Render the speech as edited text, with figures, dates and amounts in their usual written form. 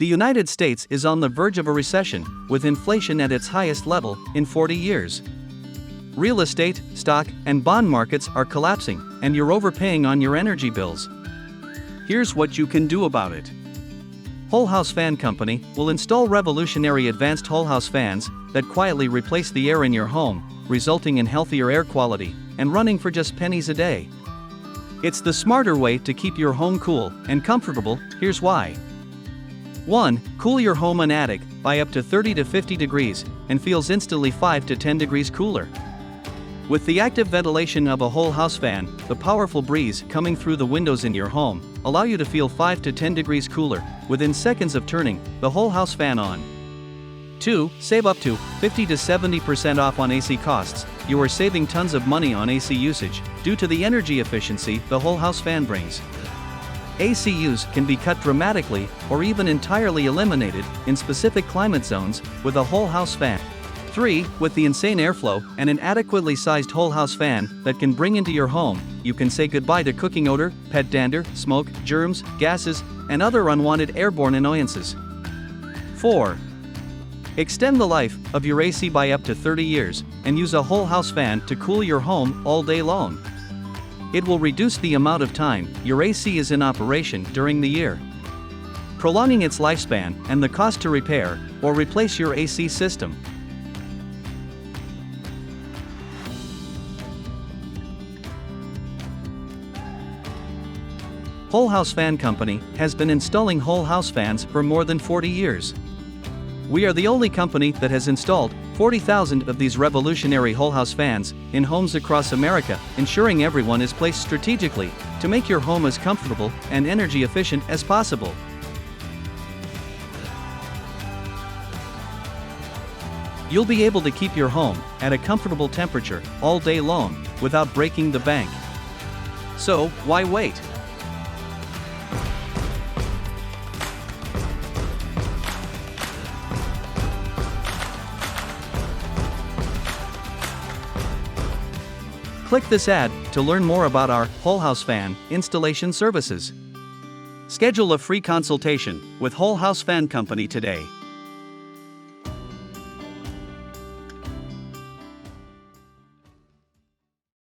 The United States is on the verge of a recession, with inflation at its highest level in 40 years. Real estate, stock, and bond markets are collapsing, and you're overpaying on your energy bills. Here's what you can do about it. Whole House Fan Company will install revolutionary advanced whole house fans that quietly replace the air in your home, resulting in healthier air quality and running for just pennies a day. It's the smarter way to keep your home cool and comfortable. Here's why. 1. Cool your home and attic by up to 30 to 50 degrees and feels instantly 5 to 10 degrees cooler. With the active ventilation of a whole house fan, the powerful breeze coming through the windows in your home allow you to feel 5 to 10 degrees cooler within seconds of turning the whole house fan on. 2. Save up to 50 to 70% off on AC costs. You are saving tons of money on AC usage due to the energy efficiency the whole house fan brings. AC use can be cut dramatically or even entirely eliminated in specific climate zones with a whole house fan. 3. With the insane airflow and an adequately sized whole house fan that can bring into your home, you can say goodbye to cooking odor, pet dander, smoke, germs, gases, and other unwanted airborne annoyances. 4. Extend the life of your AC by up to 30 years and use a whole house fan to cool your home all day long. It will reduce the amount of time your AC is in operation during the year, prolonging its lifespan and the cost to repair or replace your AC system. Whole House Fan Company has been installing whole house fans for more than 40 years. We are the only company that has installed 40,000 of these revolutionary whole house fans in homes across America, ensuring everyone is placed strategically to make your home as comfortable and energy efficient as possible. You'll be able to keep your home at a comfortable temperature all day long without breaking the bank. So, why wait? Click this ad to learn more about our whole house fan installation services. Schedule a free consultation with Whole House Fan Company today.